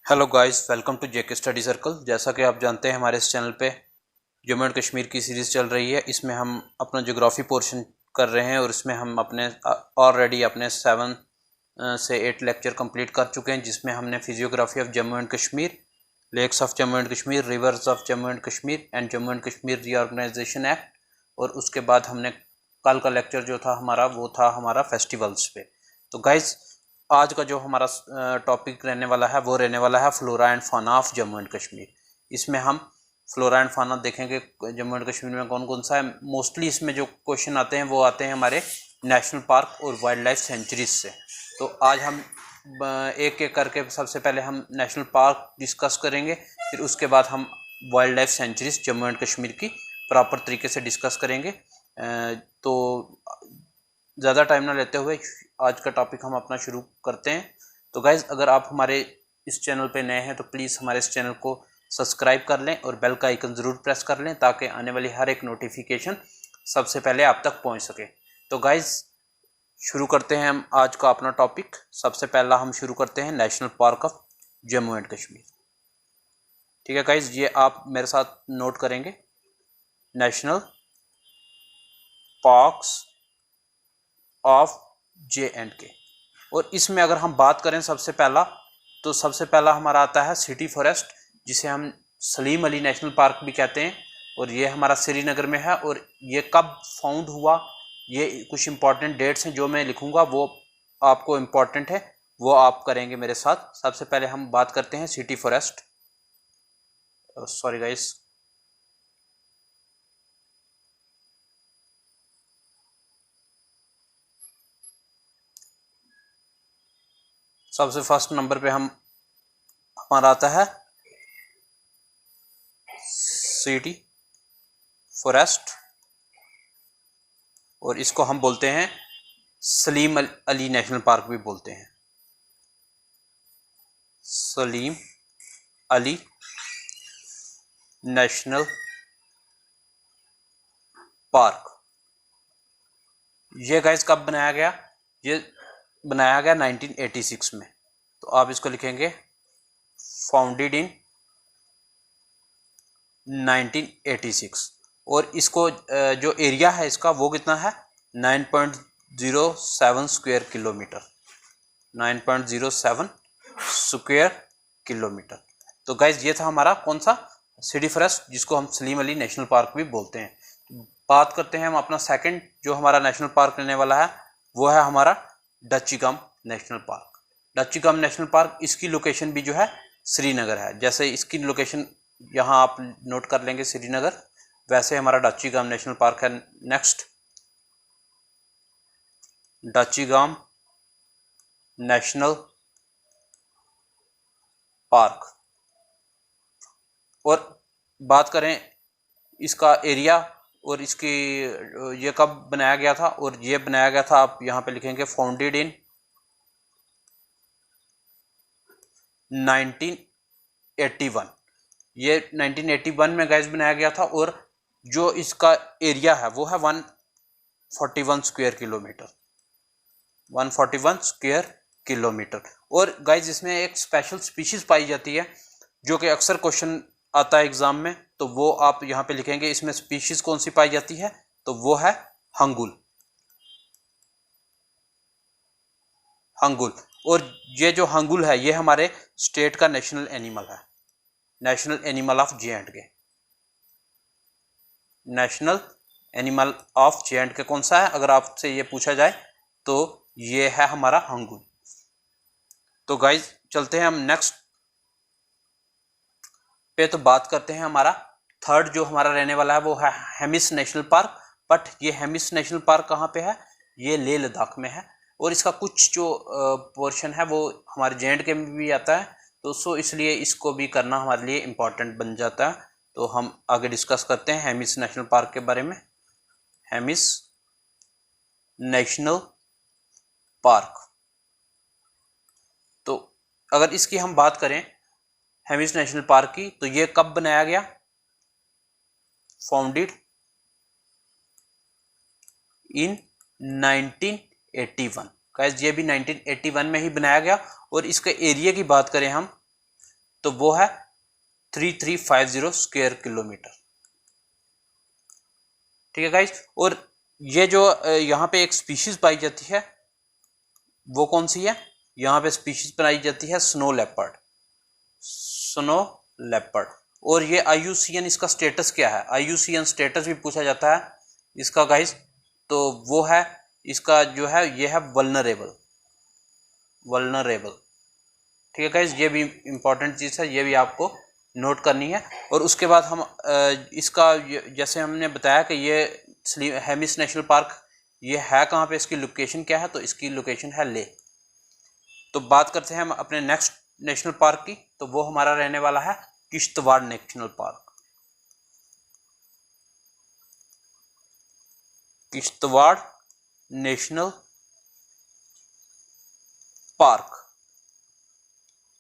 Hello guys, welcome to JK study circle. जैसा कि आप जानते हैं हमारे इस चैनल पे जम्मू एंड कश्मीर की सीरीज़ चल रही है। इसमें हम अपना ज्योग्राफी पोर्शन कर रहे हैं और इसमें हम अपने ऑलरेडी अपने 7 से 8 लेक्चर कंप्लीट कर चुके हैं, जिसमें हमने physiography of Jammu and Kashmir, lakes of Jammu and Kashmir, rivers of Jammu and Jammu and Kashmir reorganisation act, और उसके बाद हमने कल का लेक्चर जो था हमारा वो था हमारा फेस्टिवल्स पे। तो गाइज आज का जो हमारा टॉपिक रहने वाला है वो रहने वाला है फ्लोरा एंड फाना ऑफ जम्मू एंड कश्मीर। इसमें हम फ्लोरा एंड फाना देखेंगे जम्मू एंड कश्मीर में कौन कौन सा है। मोस्टली इसमें जो क्वेश्चन आते हैं वो आते हैं हमारे नेशनल पार्क और वाइल्ड लाइफ सेंचुरीज से। तो आज हम एक एक करके सबसे पहले हम नेशनल पार्क डिस्कस करेंगे, फिर उसके बाद हम wild life sanctuaries Jammu and Kashmir की प्रॉपर तरीके से डिस्कस करेंगे। तो ज़्यादा टाइम ना लेते हुए आज का टॉपिक हम अपना शुरू करते हैं। तो गाइज़, अगर आप हमारे इस चैनल पे नए हैं तो प्लीज़ हमारे इस चैनल को सब्सक्राइब कर लें और बेल का आइकन ज़रूर प्रेस कर लें ताकि आने वाली हर एक नोटिफिकेशन सबसे पहले आप तक पहुंच सके। तो गाइज़, शुरू करते हैं हम आज का अपना टॉपिक। सबसे पहला हम शुरू करते हैं national park of Jammu and Kashmir. ठीक है गाइज़, ये आप मेरे साथ नोट करेंगे, नेशनल पार्क्स ऑफ JNK। और इसमें अगर हम बात करें सबसे पहला हमारा आता है सिटी फॉरेस्ट, जिसे हम सलीम अली नेशनल पार्क भी कहते हैं, और ये हमारा श्रीनगर में है। और ये कब फाउंड हुआ, ये कुछ इंपॉर्टेंट डेट्स हैं जो मैं लिखूंगा, वो आपको इंपॉर्टेंट है, वो आप करेंगे मेरे साथ। सबसे पहले हम बात करते हैं सिटी फॉरेस्ट। सॉरी गाइस, सबसे फर्स्ट नंबर पे हमारा आता है सिटी फॉरेस्ट, और इसको हम बोलते हैं सलीम अली नेशनल पार्क भी बोलते हैं। Salim Ali national park. ये गाइस कब बनाया गया? ये बनाया गया 1986 में। तो आप इसको लिखेंगे फाउंडेड इन 1986। और इसको जो एरिया है इसका वो कितना है? 9.07 स्क्वायर किलोमीटर। 9.07 square kilometre. तो गाइज, ये था हमारा कौन सा सिटी फॉरेस्ट, जिसको हम सलीम अली नेशनल पार्क भी बोलते हैं। बात करते हैं हम अपना सेकंड जो हमारा नेशनल पार्क रहने वाला है वो है हमारा Dachigam national park. डच्चीगम national park, इसकी लोकेशन भी जो है श्रीनगर है। जैसे इसकी लोकेशन यहाँ आप नोट कर लेंगे श्रीनगर, वैसे हमारा डच्चीगम नेशनल पार्क है। Next, Dachigam national park. और बात करें इसका एरिया और इसकी ये कब बनाया गया था, और ये बनाया गया था, आप यहाँ पे लिखेंगे फाउंडेड इन 1981। ये 1981 में गाइस बनाया गया था, और जो इसका एरिया है वो है 141 स्क्वायर किलोमीटर। 141 square kilometre. और गाइस, इसमें एक स्पेशल स्पीशीज पाई जाती है जो कि अक्सर क्वेश्चन आता है एग्जाम में, तो वो आप यहाँ पे लिखेंगे। इसमें स्पीशीज कौन सी पाई जाती है, तो वो है हंगुल। हंगुल। और ये जो हंगुल है ये हमारे स्टेट का नेशनल एनिमल है, national animal of JNK। National animal of JNK कौन सा है अगर आपसे ये पूछा जाए तो ये है हमारा हंगुल। तो गाइज, चलते हैं हम नेक्स्ट पे। तो बात करते हैं हमारा थर्ड जो हमारा रहने वाला है वो है हेमिस नेशनल पार्क। बट ये हेमिस नेशनल पार्क कहाँ पे है? ये लेह लद्दाख में है, और इसका कुछ जो पोर्शन है वो हमारे JNK में भी आता है। तो सो इसलिए इसको भी करना हमारे लिए इम्पोर्टेंट बन जाता है। तो हम आगे डिस्कस करते हैं हेमिस नेशनल पार्क के बारे में। हेमिस नेशनल पार्क, तो अगर इसकी हम बात करें हेमिस नेशनल पार्क की, तो ये कब बनाया गया? Founded in 1981। गाइस ये भी 1981 में ही बनाया गया। और इसके एरिया की बात करें हम तो वो है 3350 स्क्वायर किलोमीटर। ठीक है गाइस। और ये जो यहाँ पे एक स्पीशीज पाई जाती है वो कौन सी है? यहाँ पे स्पीशीज पाई जाती है स्नो लेपर्ड, स्नो लेपर्ड। और ये IUCN इसका स्टेटस क्या है? IUCN स्टेटस भी पूछा जाता है इसका गाइस, तो वो है इसका जो है ये है वल्नरेबल, वल्नरेबल। ठीक है गाइस, ये भी इंपॉर्टेंट चीज़ है, ये भी आपको नोट करनी है। और उसके बाद हम इसका जैसे हमने बताया कि ये हेमिस नेशनल पार्क ये है कहाँ पे, इसकी लोकेशन क्या है? तो इसकी लोकेशन है लेह। तो बात करते हैं हम अपने नेक्स्ट नेशनल पार्क की, तो वो हमारा रहने वाला है Kishtwar national park. Kishtwar national park.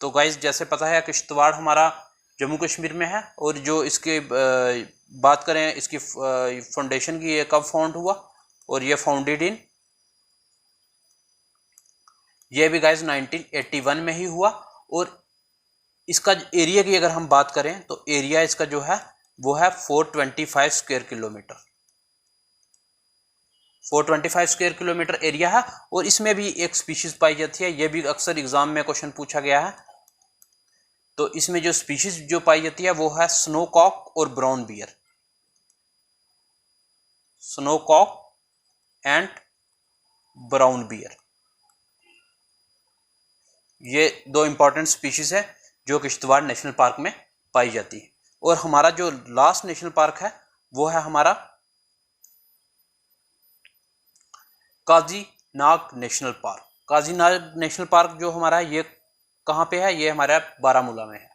तो गाइस जैसे पता है किश्तवाड़ हमारा जम्मू कश्मीर में है। और जो इसके बात करें इसकी फाउंडेशन की, ये कब फाउंड हुआ? और ये फाउंडेड इन, ये भी गाइस 1981 में ही हुआ। और इसका एरिया की अगर हम बात करें तो एरिया इसका जो है वो है 425 square kilometre, 425 square kilometre area है। और इसमें भी एक स्पीशीज पाई जाती है, ये भी अक्सर एग्जाम में क्वेश्चन पूछा गया है। तो इसमें जो स्पीशीज जो पाई जाती है वो है स्नोकॉक और brown bear, snowcock and brown bear. ये दो इंपॉर्टेंट स्पीशीज है जो किश्तवाड़ नेशनल पार्क में पाई जाती है। और हमारा जो लास्ट नेशनल पार्क है वो है हमारा काजी नाग नेशनल पार्क। काजी नाग नेशनल पार्क जो हमारा है ये कहाँ पे है? ये हमारा बारामूला में है।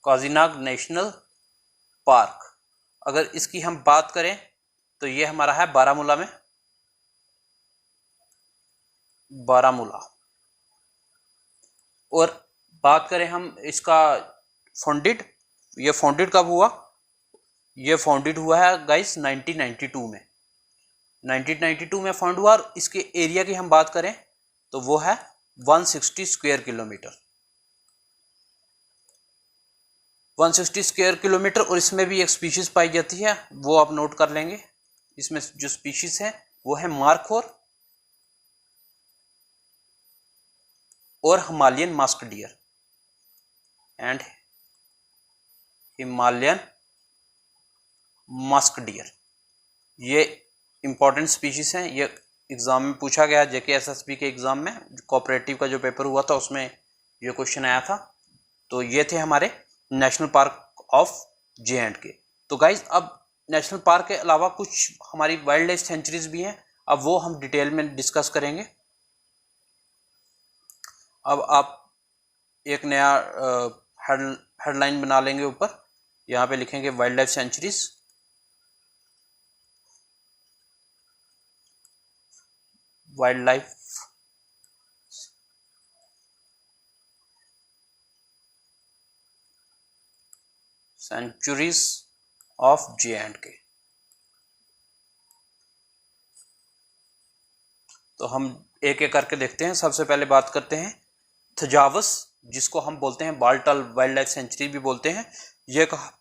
काजीनाग नेशनल पार्क अगर इसकी हम बात करें तो ये हमारा है बारामूला में, बारामूला। और बात करें हम इसका फाउंडेड, ये फाउंडेड कब हुआ? ये फाउंडेड हुआ है गाइस 1992 में, 1992 में फाउंड हुआ। और इसके एरिया की हम बात करें तो वो है 160 स्क्वायर किलोमीटर, 160 स्क्वायर किलोमीटर। और इसमें भी एक स्पीशीज पाई जाती है, वो आप नोट कर लेंगे। इसमें जो स्पीशीज है वो है मार्खोर और Himalayan musk deer and Himalayan musk deer. ये इंपॉर्टेंट स्पीशीज हैं, ये एग्जाम में पूछा गया, JKSSB के एग्जाम में कोऑपरेटिव का जो पेपर हुआ था उसमें ये क्वेश्चन आया था। तो ये थे हमारे नेशनल पार्क ऑफ J&K। तो गाइज अब नेशनल पार्क के अलावा कुछ हमारी वाइल्ड लाइफ सेंचुरीज भी हैं, अब वो हम डिटेल में डिस्कस करेंगे। अब आप एक नया हेडलाइन बना लेंगे, ऊपर यहाँ पे लिखेंगे wild life sanctuaries, wild life sanctuaries of J&K। तो हम एक एक करके देखते हैं। सबसे पहले बात करते हैं थजावस, जिसको हम बोलते हैं बालटाल वाइल्ड लाइफ सेंचुरी भी बोलते हैं। ये कहाँ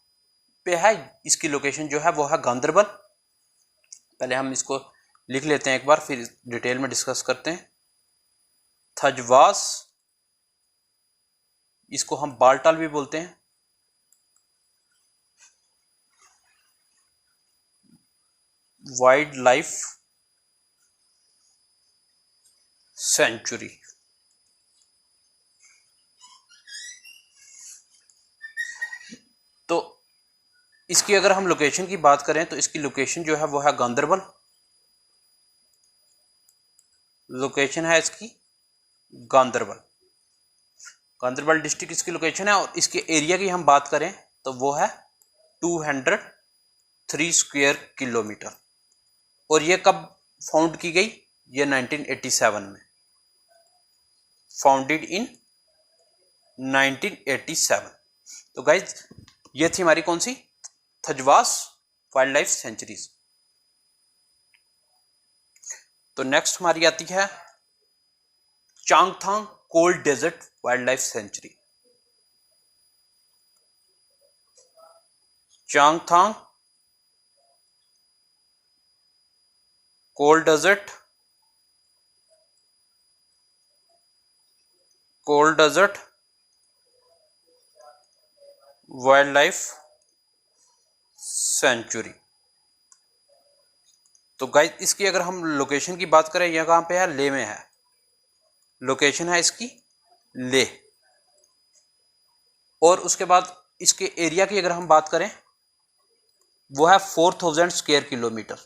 पे है? इसकी लोकेशन जो है वो है गांधरबल। पहले हम इसको लिख लेते हैं एक बार, फिर डिटेल में डिस्कस करते हैं। थजवास, इसको हम बालटाल भी बोलते हैं, वाइल्ड लाइफ सेंचुरी। तो इसकी अगर हम लोकेशन की बात करें तो इसकी लोकेशन जो है वो है गांधरबल, लोकेशन है इसकी गांधरबल, गांधरबल डिस्ट्रिक्ट इसकी लोकेशन है। और इसके एरिया की हम बात करें तो वो है 203 स्क्वायर किलोमीटर। और ये कब फाउंड की गई? ये 1987 में, फाउंडेड इन 1987। तो गाइज ये थी हमारी कौन सी? Thajwas wildlife sanctuaries. तो नेक्स्ट हमारी आती है Changthang cold desert wild life sanctuary. Changthang cold desert wild life sanctuary. तो गाइस इसकी अगर हम लोकेशन की बात करें, यह कहां पे है? लेह में है। लोकेशन है इसकी लेह। और उसके बाद इसके एरिया की अगर हम बात करें, वो है 4000 स्क्वायर किलोमीटर।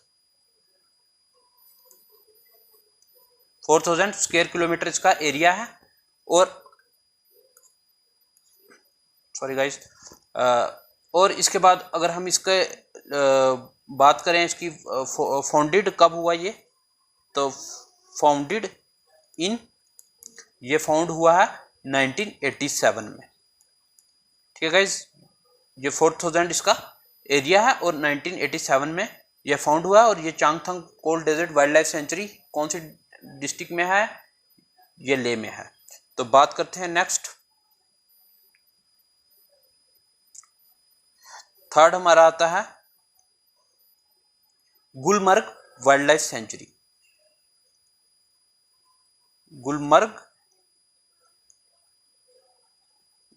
4000 स्क्वायर किलोमीटर इसका एरिया है। और सॉरी गाइस, और इसके बाद अगर हम इसके बात करें इसकी फाउंडेड कब हुआ ये, तो फाउंडेड इन, ये फाउंड हुआ है 1987 में। ठीक है गाइस, ये 4000 इसका एरिया है और 1987 में ये फाउंड हुआ है। और ये Changthang cold desert wild life sanctuary कौन सी डिस्ट्रिक्ट में है? ये लेह में है। तो बात करते हैं नेक्स्ट, थर्ड हमारा आता है Gulmarg wild life sanctuary. Gulmarg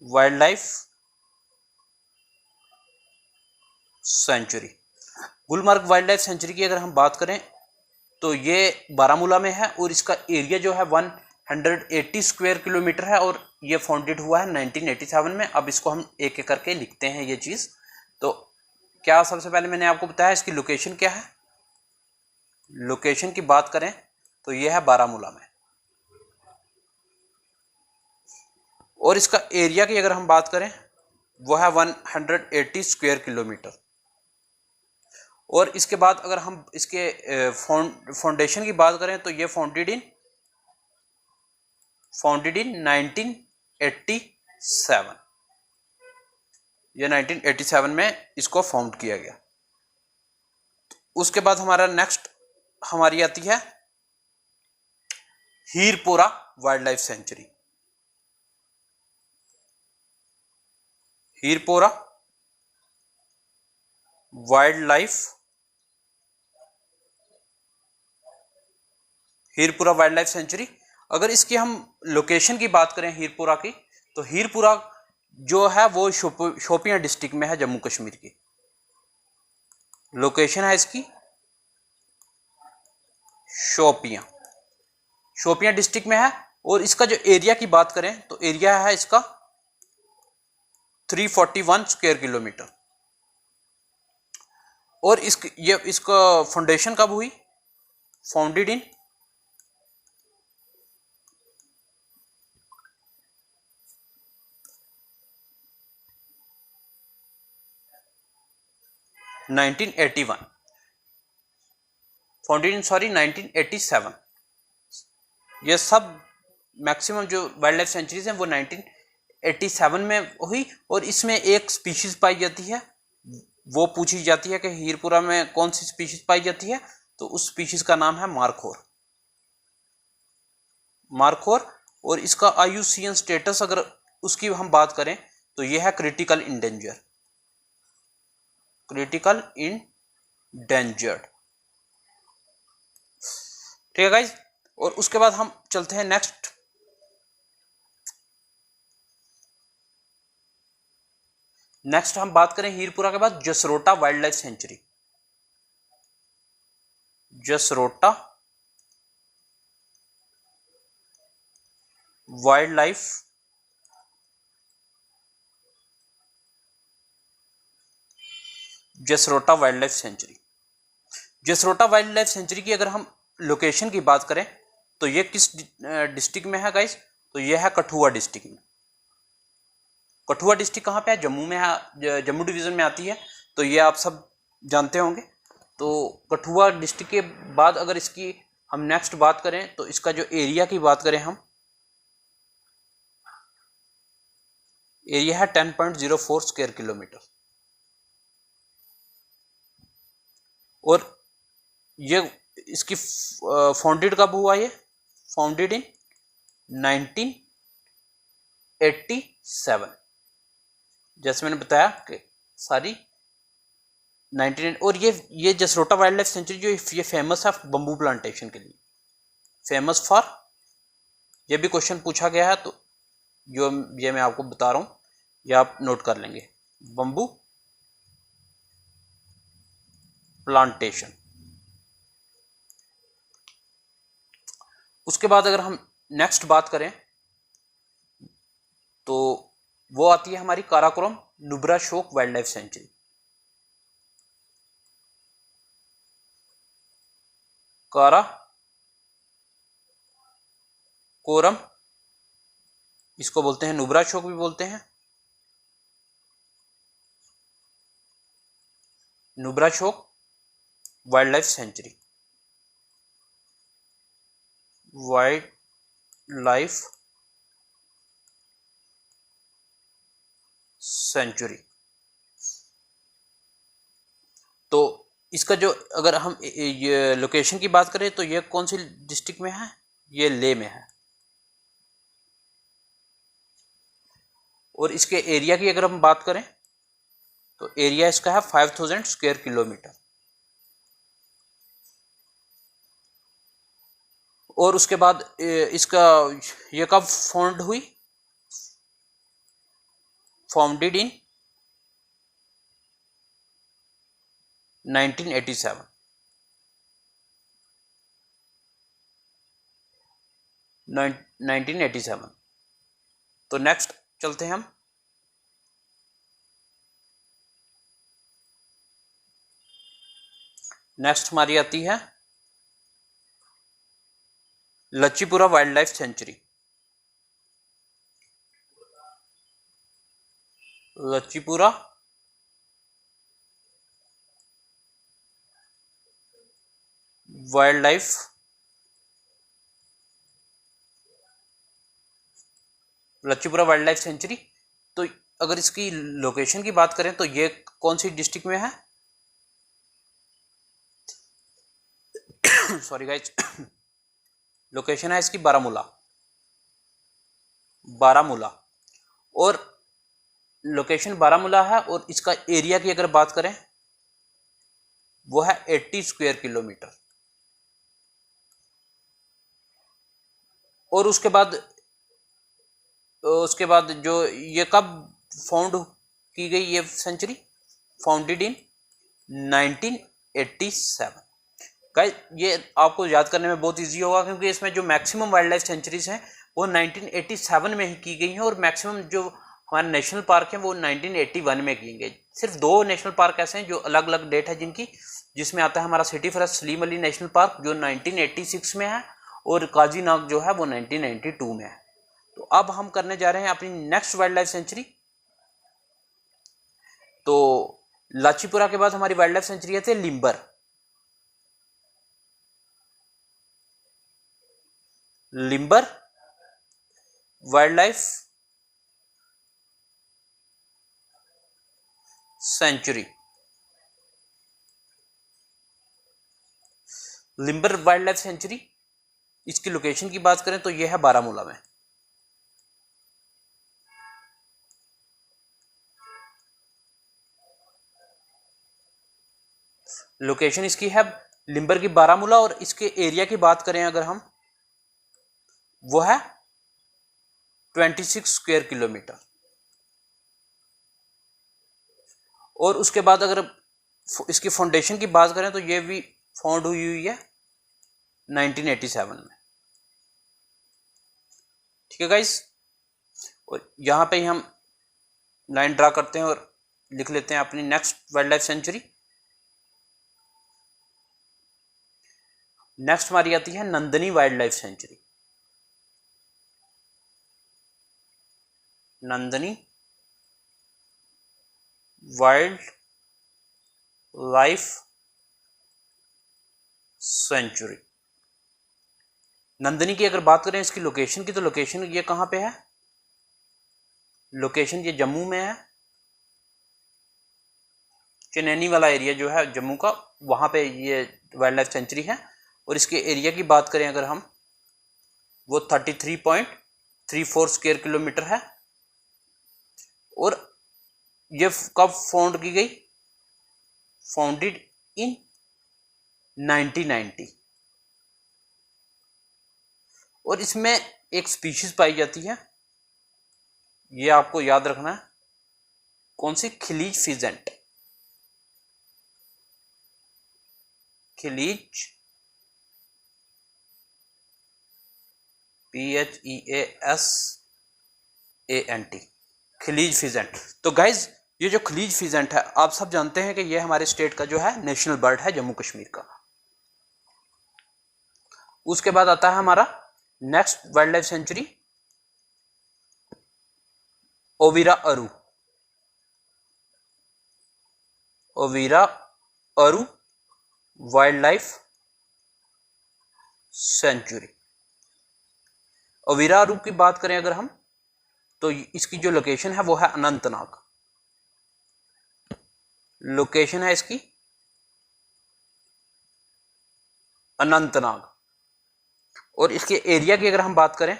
wild life sanctuary. Gulmarg wild life sanctuary की अगर हम बात करें तो ये बारामूला में है और इसका एरिया जो है 180 स्क्वायर किलोमीटर है और ये फाउंडेड हुआ है 1987 में। अब इसको हम एक एक करके लिखते हैं ये चीज। तो क्या सबसे पहले मैंने आपको बताया इसकी लोकेशन क्या है। लोकेशन की बात करें तो ये है बारामूला में। और इसका एरिया की अगर हम बात करें वो है 180 स्क्वायर किलोमीटर। और इसके बाद अगर हम इसके फाउंडेशन की बात करें तो ये फाउंडेड इन 1987। ये 1987 में इसको फाउंड किया गया। उसके बाद हमारा नेक्स्ट हमारी आती है Hirpora wild life sanctuary. Hirpora wild life sanctuary. अगर इसकी हम लोकेशन की बात करें हीरपुरा की, तो हीरपुरा जो है वो शोपियां डिस्ट्रिक्ट में है, जम्मू कश्मीर की। लोकेशन है इसकी शोपियां डिस्ट्रिक्ट में है। और इसका जो एरिया की बात करें तो एरिया है इसका 341 स्क्वायर किलोमीटर। और इसका फाउंडेशन कब हुई? Founded in 1987। ये सब मैक्सिमम जो वाइल्ड लाइफ सेंचुरीज हैं वो 1987 में हुई। और इसमें एक स्पीशीज पाई जाती है, वो पूछी जाती है कि हीरपुरा में कौन सी स्पीशीज पाई जाती है, तो उस स्पीशीज का नाम है मारखोर। और इसका IUCN स्टेटस अगर उसकी हम बात करें तो यह है क्रिटिकल इंडेंजर्ड। ठीक है गाइज। और उसके बाद हम चलते हैं नेक्स्ट, हम बात करें हीरपुरा के बाद Jasrota wild life sanctuary. Jasrota wild life sanctuary. Jasrota wild life sanctuary की अगर हम लोकेशन की बात करें तो ये किस डिस्ट्रिक्ट में है गाइस? तो ये है कठुआ डिस्ट्रिक्ट में। कठुआ डिस्ट्रिक्ट कहाँ पे है? जम्मू में है, जम्मू डिवीजन में आती है। तो ये आप सब जानते होंगे। तो कठुआ डिस्ट्रिक्ट के बाद अगर इसकी हम नेक्स्ट बात करें तो इसका जो एरिया की बात करें हम, एरिया है 10.04 स्क्वायर किलोमीटर। और ये इसकी फाउंडेड कब हुआ? ये फाउंडेड इन 1987, जैसे मैंने बताया कि सारी 19। और ये जसरोटा वाइल्ड लाइफ सेंचुरी जो ये फेमस है बम्बू प्लांटेशन के लिए, फेमस फॉर, ये भी क्वेश्चन पूछा गया है, तो जो ये मैं आपको बता रहा हूँ ये आप नोट कर लेंगे, बम्बू प्लांटेशन। उसके बाद अगर हम नेक्स्ट बात करें तो वो आती है हमारी काराकोरम नुब्रा शोक वाइल्ड लाइफ सेंचुरी। काराकोरम, इसको बोलते हैं नुब्रा शोक भी बोलते हैं, नुब्रा शोक wild life sanctuary, wild life sanctuary. तो इसका जो अगर हम ये लोकेशन की बात करें तो ये कौन सी डिस्ट्रिक्ट में है? ये लेह में है। और इसके एरिया की अगर हम बात करें तो एरिया इसका है 5000 स्क्वायर किलोमीटर। और उसके बाद इसका ये कब फाउंड हुई? Founded in 1987। तो नेक्स्ट चलते हैं हम। नेक्स्ट हमारी आती है Lachhipura wild life sanctuary. Lachhipura wild life sanctuary. तो अगर इसकी लोकेशन की बात करें तो ये कौन सी डिस्ट्रिक्ट में है? सॉरी गाइज, लोकेशन है इसकी बारामूला। और लोकेशन बारामूला है और इसका एरिया की अगर बात करें वो है 80 स्क्वायर किलोमीटर। और उसके बाद जो ये कब फाउंड की गई ये सेंचुरी? Founded in 1987। गाइस ये आपको याद करने में बहुत इजी होगा क्योंकि इसमें जो मैक्सिमम वाइल्ड लाइफ सेंचुरीज हैं वो 1987 में ही की गई हैं और मैक्सिमम जो हमारे नेशनल पार्क हैं वो 1981 में किए गए। सिर्फ 2 नेशनल पार्क ऐसे हैं जो अलग अलग डेट है जिनकी, जिसमें आता है हमारा city forest Salim Ali national park जो 1986 में है और काजी नाग जो है वो 1992 में है। तो अब हम करने जा रहे हैं अपनी नेक्स्ट वाइल्ड लाइफ सेंचुरी। तो लाचीपुरा के बाद हमारी वाइल्ड लाइफ सेंचुरी आती है limber wild life sanctuary. Limber wild life sanctuary, इसकी लोकेशन की बात करें तो यह है बारामूला में। लोकेशन इसकी है लिम्बर की बारामूला और इसके एरिया की बात करें अगर हम वो है 26 स्क्वायर किलोमीटर। और उसके बाद अगर इसकी फाउंडेशन की बात करें तो ये भी फाउंड हुई है 1987 में। ठीक है गाइस, और यहां पे ही हम लाइन ड्रा करते हैं और लिख लेते हैं अपनी next wild life sanctuary. Next हमारी आती है Nandini wild life sanctuary. Nandini wild life sanctuary. Nandini की अगर बात करें इसकी लोकेशन की तो लोकेशन ये कहां पे है? लोकेशन ये जम्मू में है। चनैनी वाला एरिया जो है जम्मू का, वहाँ पे ये वाइल्ड लाइफ सेंचुरी है। और इसके एरिया की बात करें अगर हम, वो 33.34 स्क्वायर किलोमीटर है। और ये कब फाउंड की गई? Founded in 1990। और इसमें एक स्पीशीज पाई जाती है, ये आपको याद रखना है, कौन सी? Kalij pheasant. Kalij, PHEASANT, Kalij pheasant. तो गाइज ये जो खिलीज फिजेंट है, आप सब जानते हैं कि ये हमारे स्टेट का जो है नेशनल बर्ड है, जम्मू कश्मीर का। उसके बाद आता है हमारा नेक्स्ट वाइल्ड लाइफ सेंचुरी, ओवीरा अरू। ओवीरा अरू वाइल्ड लाइफ सेंचुरी। ओवीरा अरू की बात करें अगर हम, तो इसकी जो लोकेशन है वो है अनंतनाग। लोकेशन है इसकी अनंतनाग। और इसके एरिया की अगर हम बात करें,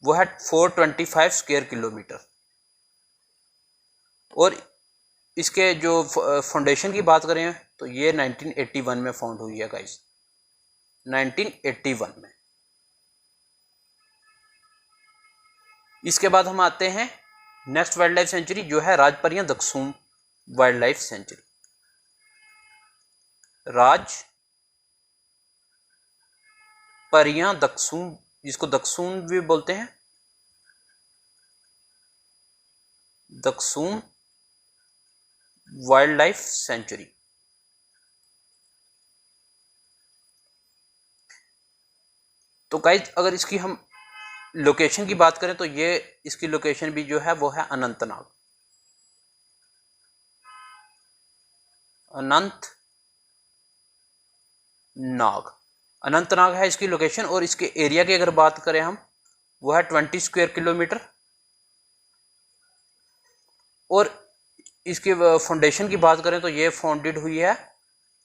वो है 425 स्क्वायर किलोमीटर। और इसके जो फाउंडेशन की बात करें तो ये 1981 में फाउंड हुई है गाइस, 1981 में। इसके बाद हम आते हैं नेक्स्ट वाइल्ड लाइफ सेंचुरी, जो है राजपरियां दकसूम वाइल्ड लाइफ सेंचुरी। राजपरियां दकसूम, जिसको दकसूम भी बोलते हैं, दकसूम वाइल्ड लाइफ सेंचुरी। तो गाइज अगर इसकी हम लोकेशन की बात करें तो ये इसकी लोकेशन भी जो है वो है अनंतनाग। अनंतनाग है इसकी लोकेशन। और इसके एरिया की अगर बात करें हम, वो है 20 स्क्वायर किलोमीटर। और इसके फाउंडेशन की बात करें तो ये फाउंडेड हुई है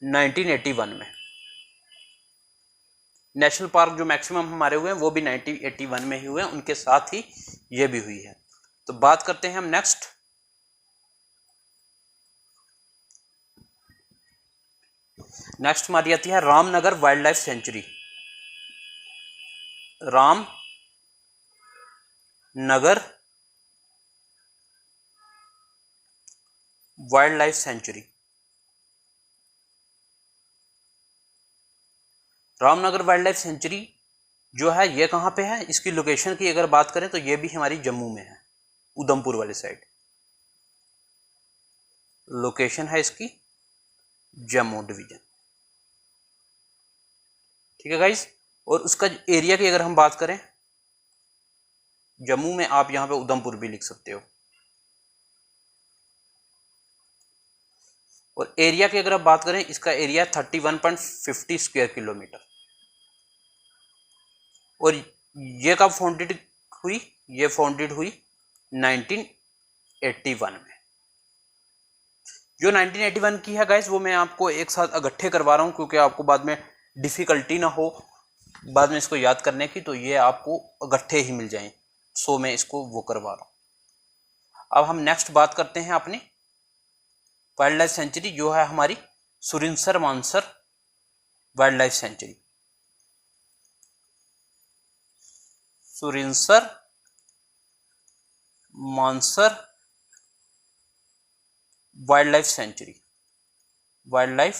1981 में। नेशनल पार्क जो मैक्सिमम हमारे हुए हैं वो भी 1981 में ही हुए हैं, उनके साथ ही ये भी हुई है। तो बात करते हैं हम नेक्स्ट हमारी आती है Ramnagar wild life sanctuary. Ramnagar wild life sanctuary. Ramnagar wild life sanctuary जो है ये कहाँ पे है? इसकी लोकेशन की अगर बात करें तो ये भी हमारी जम्मू में है, उधमपुर वाली साइड। लोकेशन है इसकी जम्मू डिवीजन, ठीक है गाइस। और उसका एरिया की अगर हम बात करें, जम्मू में आप यहां पे उधमपुर भी लिख सकते हो। और एरिया की अगर आप बात करें, इसका एरिया 31.50 स्क्वायर किलोमीटर। और ये कब फाउंडेड हुई? ये फाउंडेड हुई 1981 में। जो 1981 की है गाइस, वो मैं आपको एक साथ इकट्ठे करवा रहा हूं क्योंकि आपको बाद में डिफिकल्टी ना हो बाद में इसको याद करने की, तो ये आपको इकट्ठे ही मिल जाएं, सो मैं इसको वो करवा रहा हूं। अब हम नेक्स्ट बात करते हैं अपनी वाइल्ड लाइफ सेंचुरी, जो है हमारी Surinsar Mansar wild life sanctuary. Surinsar Mansar wild life sanctuary. Wild life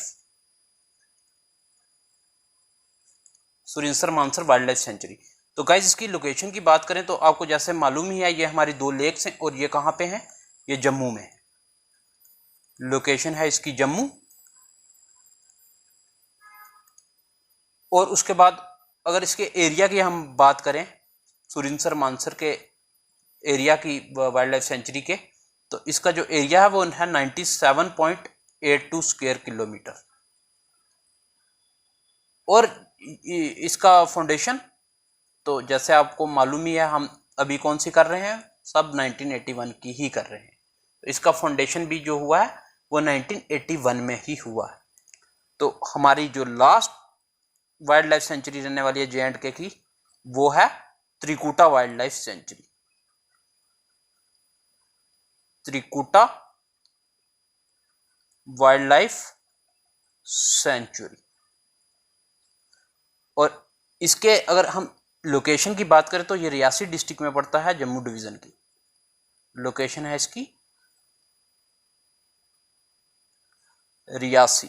Surinsar Mansar wild life sanctuary. तो गाइज इसकी लोकेशन की बात करें तो आपको जैसे मालूम ही है, ये हमारी 2 लेक्स हैं और ये कहां पे हैं? ये जम्मू में है। लोकेशन है इसकी जम्मू। और उसके बाद अगर इसके एरिया की हम बात करें, सुरिंसर मानसर के एरिया की वाइल्ड लाइफ सेंचुरी के, तो इसका जो एरिया है वो है 97.82 स्क्वायर किलोमीटर। और इसका फाउंडेशन तो जैसे आपको मालूम ही है, हम अभी कौन सी कर रहे हैं? सब 1981 की ही कर रहे हैं। तो इसका फाउंडेशन भी जो हुआ है वो 1981 में ही हुआ है। तो हमारी जो लास्ट वाइल्ड लाइफ सेंचुरी रहने वाली है J&K की, वो है Trikuta wild life sanctuary. Trikuta wild life sanctuary. और इसके अगर हम लोकेशन की बात करें तो ये रियासी डिस्ट्रिक्ट में पड़ता है, जम्मू डिवीजन की लोकेशन है इसकी रियासी।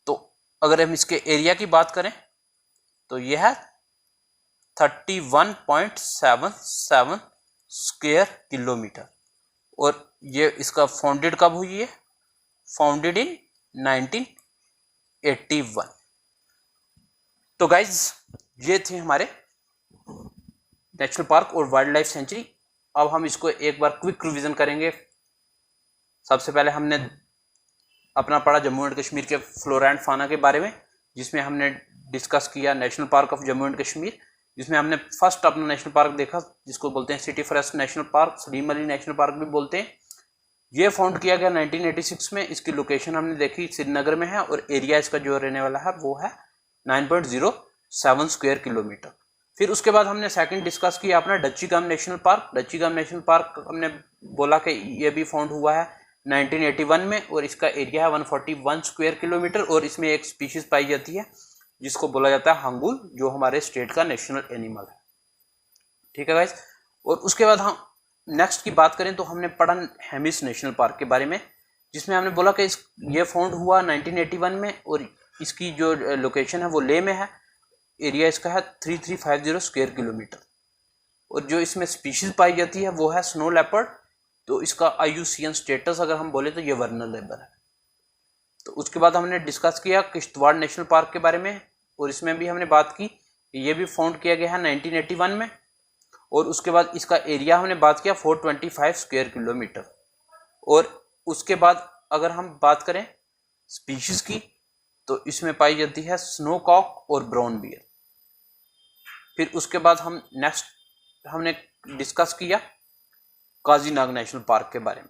तो अगर हम इसके एरिया की बात करें तो यह है 31.77 स्क्वायर किलोमीटर। और ये इसका फाउंडेड कब हुई है? Founded in 1981। तो गाइज ये थे हमारे नेशनल पार्क और वाइल्ड लाइफ सेंचुरी। अब हम इसको एक बार क्विक रिवीजन करेंगे। सबसे पहले हमने अपना पढ़ा जम्मू एंड कश्मीर के फ्लोरा एंड फाना के बारे में, जिसमें हमने डिस्कस किया national park of Jammu and Kashmir, जिसमें हमने फर्स्ट अपना नेशनल पार्क देखा जिसको बोलते हैं city forest national park, Salim Ali national park भी बोलते हैं। ये फाउंड किया गया 1986 में। इसकी लोकेशन हमने देखी श्रीनगर में है और एरिया इसका जो रहने वाला है वो है 9.07 स्क्वायर किलोमीटर। फिर उसके बाद हमने सेकंड डिस्कस किया अपना डच्ची गाम नेशनल पार्क। डच्ची गाम नेशनल पार्क हमने बोला कि ये भी फाउंड हुआ है 1981 में और इसका एरिया है 141 स्क्वायर किलोमीटर और इसमें एक स्पीशीज पाई जाती है जिसको बोला जाता है हंगुल, जो हमारे स्टेट का नेशनल एनिमल है। ठीक है गाइस। और उसके बाद हम नेक्स्ट की बात करें तो हमने पढ़ा हेमिस नेशनल पार्क के बारे में, जिसमें हमने बोला कि ये फाउंड हुआ 1981 में और इसकी जो लोकेशन है वो लेह में है। एरिया इसका है 3350 स्क्वायर किलोमीटर और जो इसमें स्पीशीज पाई जाती है वो है स्नो लेपर्ड। तो इसका IUCN स्टेटस अगर हम बोले तो ये वर्नरेबल है। तो उसके बाद हमने डिस्कस किया किश्तवाड़ नेशनल पार्क के बारे में और इसमें भी हमने बात की कि ये भी फाउंड किया गया है 1981 में। और उसके बाद इसका एरिया हमने बात किया 425 स्क्वायर किलोमीटर। और उसके बाद अगर हम बात करें स्पीशीज की तो इसमें पाई जाती है स्नो कॉक और ब्राउन बियर। फिर उसके बाद हम नेक्स्ट हमने डिस्कस किया काजीनाग नेशनल पार्क के बारे में,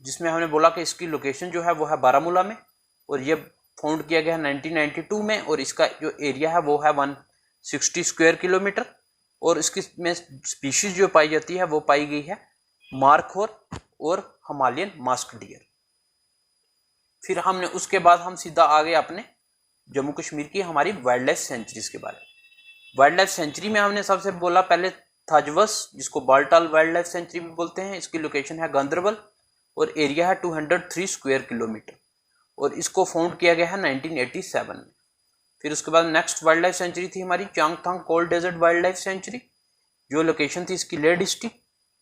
जिसमें हमने बोला कि इसकी लोकेशन जो है वो है बारामूला में और ये फाउंड किया गया है 1992 में और इसका जो एरिया है वो है 160 स्क्वायर किलोमीटर। और इसकी में स्पीशीज जो पाई जाती है वो पाई गई है मार्खोर और हिमालयन मास्क डियर। फिर हमने उसके बाद हम सीधा आ गए अपने जम्मू कश्मीर की हमारी वाइल्ड लाइफ सेंचुरीज के बारे में। वाइल्ड लाइफ सेंचुरी में हमने सबसे बोला पहले थाजवस, जिसको बाल्टाल वाइल्ड लाइफ सेंचुरी भी बोलते हैं। इसकी लोकेशन है गांदरबल और एरिया है 203 स्क्वायर किलोमीटर और इसको फाउंड किया गया है 1987 में। फिर उसके बाद नेक्स्ट वाइल्ड लाइफ सेंचुरी थी हमारी Changthang cold desert wild life sanctuary, जो लोकेशन थी इसकी लेह डिस्ट्रिक्ट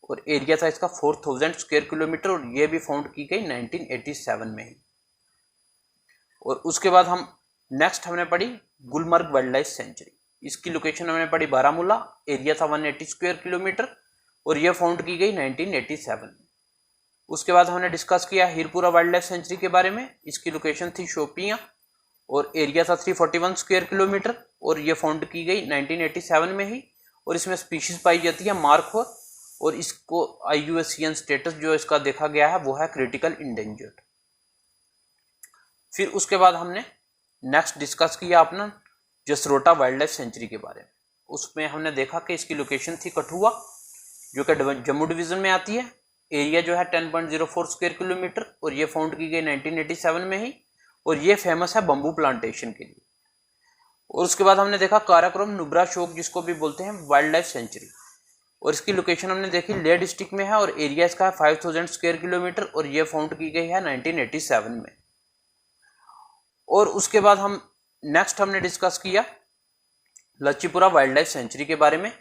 और एरिया था इसका 4000 स्क्वायर किलोमीटर और ये भी फाउंड की गई 1987 में ही। और उसके बाद हम नेक्स्ट हमने पढ़ी गुलमर्ग वाइल्ड लाइफ सेंचुरी। इसकी लोकेशन हमने पढ़ी बारामूला, एरिया था 180 स्क्वायर किलोमीटर और यह फाउंड की गई 1987 में। उसके बाद हमने डिस्कस किया हीरपुरा वाइल्ड लाइफ सेंचुरी के बारे में। इसकी लोकेशन थी शोपियां और एरिया था 341 स्क्वायर किलोमीटर और ये फाउंड की गई 1987 में ही और इसमें स्पीशीज पाई जाती है मार्खोर और इसको IUCN स्टेटस जो इसका देखा गया है वो है क्रिटिकल इंडेंजर्ड। फिर उसके बाद हमने नेक्स्ट डिस्कस किया अपना जसरोटा वाइल्ड लाइफ सेंचुरी के बारे में। उसमें हमने देखा कि इसकी लोकेशन थी कठुआ, जो कि जम्मू डिवीजन में आती है। एरिया जो है 10.04 स्क्वायर किलोमीटर और ये फाउंड की गई 1987 में ही और ये फेमस है बम्बू प्लांटेशन के लिए। और उसके बाद हमने देखा काराकोरम नुब्रा शोक, जिसको भी बोलते हैं वाइल्ड लाइफ सेंचुरी, और इसकी लोकेशन हमने देखी लेह डिस्ट्रिक्ट में है और एरिया इसका है 5000 स्क्वायर किलोमीटर और ये फाउंड की गई है 1987 में। और उसके बाद हम नेक्स्ट हमने डिस्कस किया लच्छीपुरा वाइल्ड लाइफ सेंचुरी के बारे में,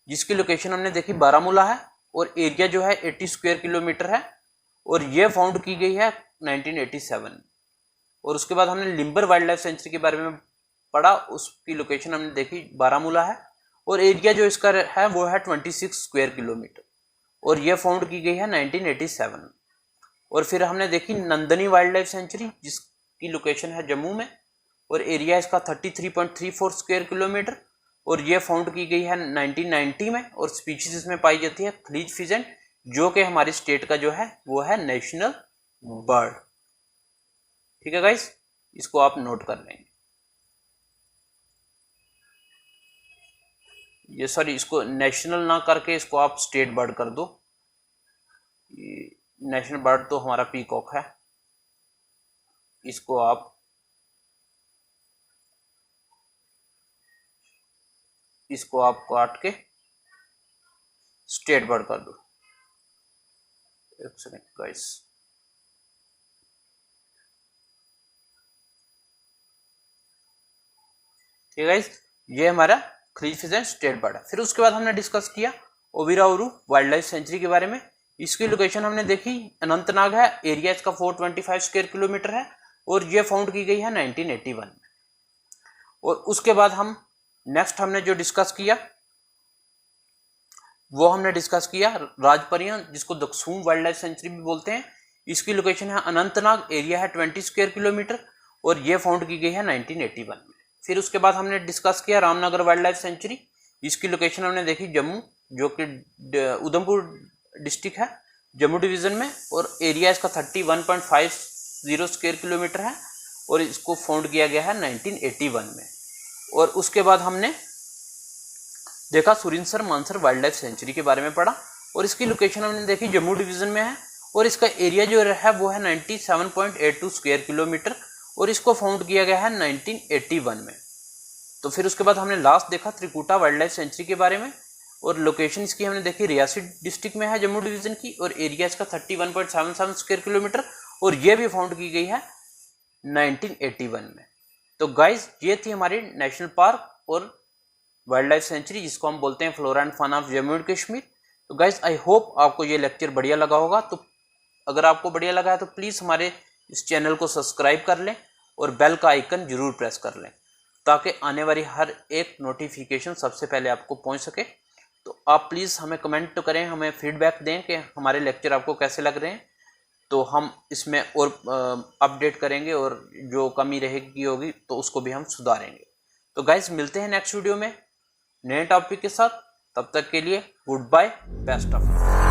जिसकी लोकेशन हमने देखी बारामूला है और एरिया जो है 80 स्क्वायर किलोमीटर है और ये फाउंड की गई है 1987 में। और उसके बाद हमने लिम्बर वाइल्ड लाइफ सेंचुरी के बारे में पढ़ा। उसकी लोकेशन हमने देखी बारामूला है और एरिया जो इसका है वो है 26 स्क्वायर किलोमीटर और ये फाउंड की गई है 1987 में। और फिर हमने देखी नंदनी वाइल्ड लाइफ सेंचुरी, जिसकी लोकेशन है जम्मू में और एरिया इसका 33.34 स्क्वायर किलोमीटर और ये फाउंड की गई है 1990 में और स्पीशीज इसमें पाई जाती है खलीज फिजेंट, जो कि हमारी स्टेट का जो है वो है नेशनल बर्ड। ठीक है गाइस, इसको आप नोट कर लेंगे। ये सॉरी, इसको नेशनल ना करके इसको आप स्टेट बर्ड कर दो। नेशनल बर्ड तो हमारा पीकॉक है, इसको आप काट के स्टेट बर्ड कर दो। एक सेकेंड गाइस, ठीक है गाइस, ये हमारा खलीज फिजेंट स्टेट बर्ड है। फिर उसके बाद हमने डिस्कस किया ओविराउरू वाइल्ड लाइफ सेंचुरी के बारे में। इसकी लोकेशन हमने देखी अनंतनाग है, एरिया इसका 425 स्क्वायर किलोमीटर है और ये फाउंड की गई है 1981 में। और उसके बाद हम नेक्स्ट हमने जो डिस्कस किया वो हमने डिस्कस किया राजपरिया, जिसको दक्सूम वाइल्ड लाइफ सेंचुरी भी बोलते हैं। इसकी लोकेशन है अनंतनाग, एरिया है 20 स्क्वायर किलोमीटर और ये फाउंड की गई है 1981 में। फिर उसके बाद हमने डिस्कस किया रामनगर वाइल्ड लाइफ सेंचुरी। इसकी लोकेशन हमने देखी जम्मू, जो कि उधमपुर डिस्ट्रिक्ट है, जम्मू डिवीजन में, और एरिया इसका 31.50 स्क्वायर किलोमीटर है और इसको फाउंड किया गया है 1981 में। और उसके बाद हमने देखा Surinsar Mansar wild life sanctuary के बारे में पढ़ा और इसकी लोकेशन हमने देखी जम्मू डिवीजन में है और इसका एरिया जो है वो है 97.82 स्क्वायर किलोमीटर और इसको फाउंड किया गया है 1981 में। तो फिर उसके बाद हमने लास्ट देखा त्रिकुटा वाइल्ड लाइफ सेंचुरी के बारे में और लोकेशन इसकी हमने देखी रियासी डिस्ट्रिक्ट में है जम्मू डिवीजन की और एरिया इसका 31.77 स्क्वायर किलोमीटर और ये भी फाउंड की गई है 1981 में। तो गाइज ये थी हमारी नेशनल पार्क और वाइल्ड लाइफ सेंचुरी, जिसको हम बोलते हैं flora and fauna of Jammu and Kashmir. तो गाइज आई होप आपको ये लेक्चर बढ़िया लगा होगा। तो अगर आपको बढ़िया लगा है तो प्लीज़ हमारे इस चैनल को सब्सक्राइब कर लें और बेल का आइकन जरूर प्रेस कर लें ताकि आने वाली हर एक नोटिफिकेशन सबसे पहले आपको पहुंच सके। तो आप प्लीज़ हमें कमेंट तो करें, हमें फीडबैक दें कि हमारे लेक्चर आपको कैसे लग रहे हैं, तो हम इसमें और अपडेट करेंगे और जो कमी रहेगी होगी तो उसको भी हम सुधारेंगे। तो गाइज मिलते हैं नेक्स्ट वीडियो में नए टॉपिक के साथ, तब तक के लिए goodbye, best of luck.